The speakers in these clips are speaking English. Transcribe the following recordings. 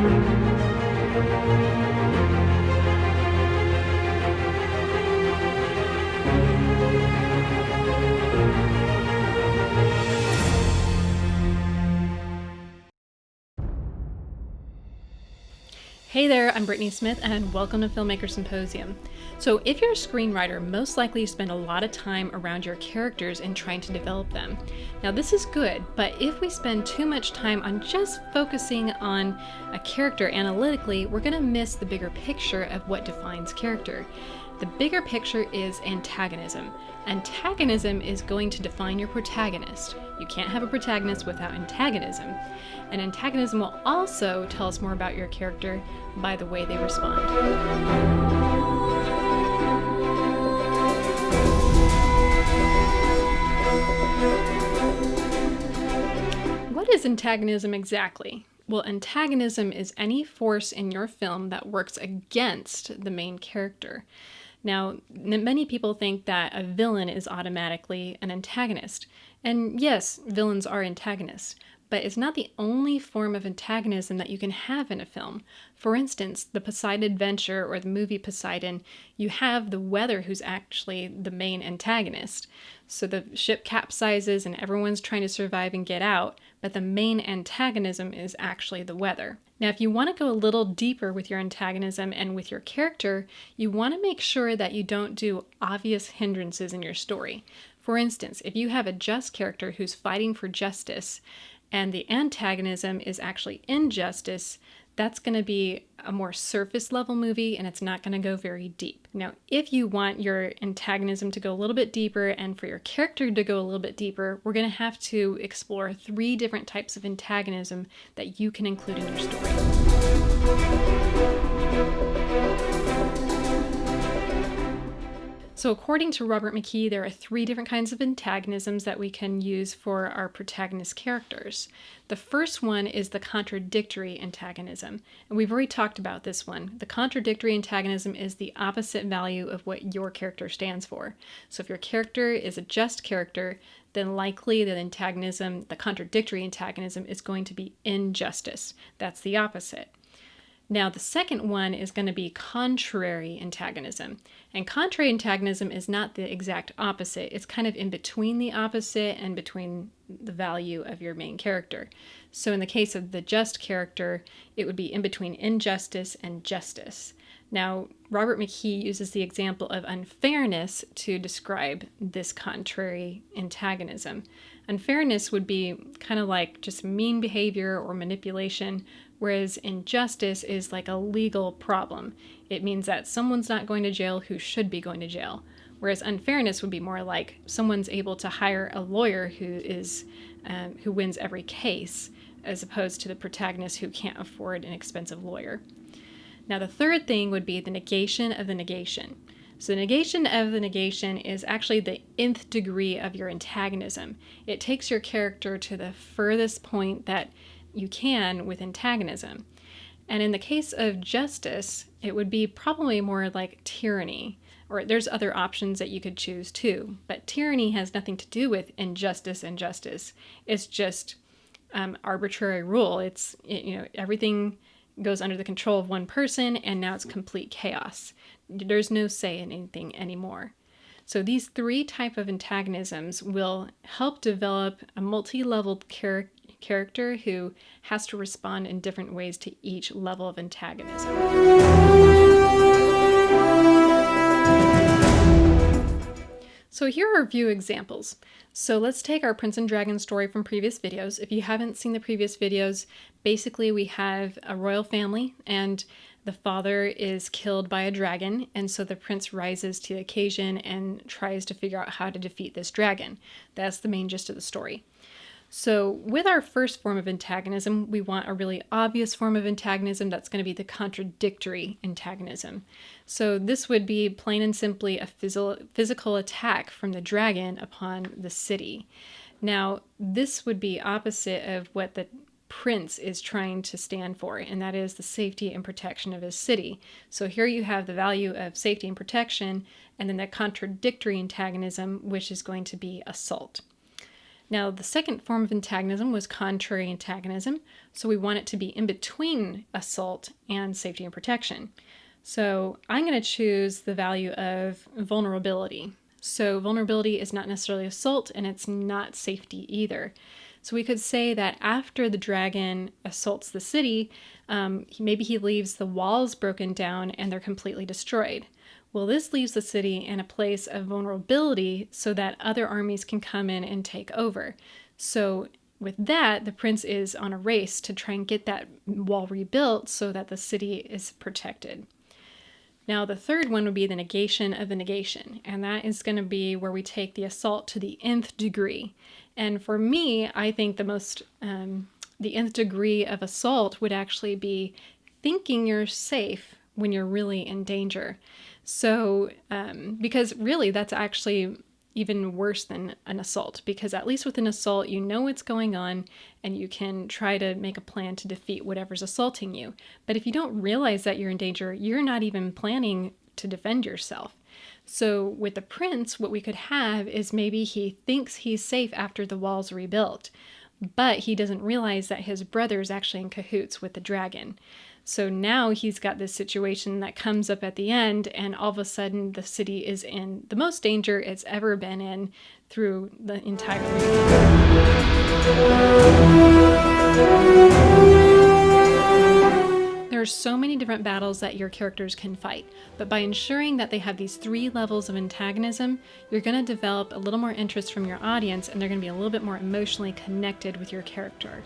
Hey there, I'm Brittany Smith and welcome to Filmmaker Symposium. So if you're a screenwriter, most likely you spend a lot of time around your characters and trying to develop them. Now this is good, but if we spend too much time on just focusing on a character analytically, we're going to miss the bigger picture of what defines character. The bigger picture is antagonism. Antagonism is going to define your protagonist. You can't have a protagonist without antagonism. And antagonism will also tell us more about your character by the way they respond. What is antagonism exactly? Well, antagonism is any force in your film that works against the main character. Now, many people think that a villain is automatically an antagonist. And yes, villains are antagonists, but it's not the only form of antagonism that you can have in a film. For instance, the Poseidon Adventure or the movie Poseidon, you have the weather who's actually the main antagonist. So the ship capsizes and everyone's trying to survive and get out, but the main antagonism is actually the weather. Now, if you want to go a little deeper with your antagonism and with your character, you want to make sure that you don't do obvious hindrances in your story. For instance, if you have a just character who's fighting for justice, and the antagonism is actually injustice, that's going to be a more surface level movie and it's not going to go very deep. Now, if you want your antagonism to go a little bit deeper and for your character to go a little bit deeper, we're going to have to explore 3 different types of antagonism that you can include in your story. So according to Robert McKee, there are 3 different kinds of antagonisms that we can use for our protagonist characters. The first one is the contradictory antagonism, and we've already talked about this one. The contradictory antagonism is the opposite value of what your character stands for. So if your character is a just character, then likely the antagonism, the contradictory antagonism, is going to be injustice. That's the opposite. Now, the second one is going to be contrary antagonism. And contrary antagonism is not the exact opposite. It's kind of in between the opposite and between the value of your main character. So in the case of the just character, it would be in between injustice and justice. Now, Robert McKee uses the example of unfairness to describe this contrary antagonism. Unfairness would be kind of like just mean behavior or manipulation, whereas injustice is like a legal problem. It means that someone's not going to jail who should be going to jail. Whereas unfairness would be more like someone's able to hire a lawyer who wins every case, as opposed to the protagonist who can't afford an expensive lawyer. Now, the third thing would be the negation of the negation. So the negation of the negation is actually the nth degree of your antagonism. It takes your character to the furthest point that you can with antagonism. And in the case of justice, it would be probably more like tyranny, or there's other options that you could choose too. But tyranny has nothing to do with injustice and justice. It's just arbitrary rule. Everything goes under the control of one person, and now it's complete chaos. There's no say in anything anymore. So these 3 types of antagonisms will help develop a multi-level character who has to respond in different ways to each level of antagonism. So here are a few examples. So let's take our Prince and Dragon story from previous videos. If you haven't seen the previous videos, basically we have a royal family and the father is killed by a dragon, and so the prince rises to the occasion and tries to figure out how to defeat this dragon. That's the main gist of the story. So with our first form of antagonism, we want a really obvious form of antagonism that's going to be the contradictory antagonism. So this would be plain and simply a physical attack from the dragon upon the city. Now, this would be opposite of what the prince is trying to stand for, and that is the safety and protection of his city. So here you have the value of safety and protection, and then the contradictory antagonism, which is going to be assault. Now, the second form of antagonism was contrary antagonism, so we want it to be in between assault and safety and protection. So I'm going to choose the value of vulnerability. So vulnerability is not necessarily assault, and it's not safety either. So we could say that after the dragon assaults the city, maybe he leaves the walls broken down and they're completely destroyed. Well, this leaves the city in a place of vulnerability so that other armies can come in and take over. So with that, the prince is on a race to try and get that wall rebuilt so that the city is protected. Now, the third one would be the negation of the negation, and that is going to be where we take the assault to the nth degree. And for me, I think the nth degree of assault would actually be thinking you're safe when you're really in danger. So, because really that's actually even worse than an assault, because at least with an assault, you know what's going on and you can try to make a plan to defeat whatever's assaulting you. But if you don't realize that you're in danger, you're not even planning to defend yourself. So with the prince, what we could have is maybe he thinks he's safe after the walls are rebuilt, but he doesn't realize that his brother is actually in cahoots with the dragon. So now he's got this situation that comes up at the end, and all of a sudden the city is in the most danger it's ever been in through the entire region. There are so many different battles that your characters can fight, but by ensuring that they have these 3 levels of antagonism, you're going to develop a little more interest from your audience, and they're going to be a little bit more emotionally connected with your character.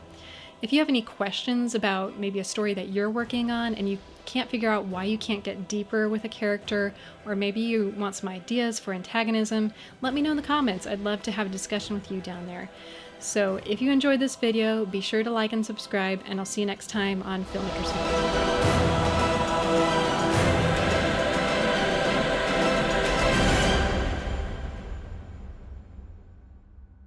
If you have any questions about maybe a story that you're working on and you can't figure out why you can't get deeper with a character, or maybe you want some ideas for antagonism, let me know in the comments. I'd love to have a discussion with you down there. So if you enjoyed this video, be sure to like and subscribe, and I'll see you next time on Filmmakers Film.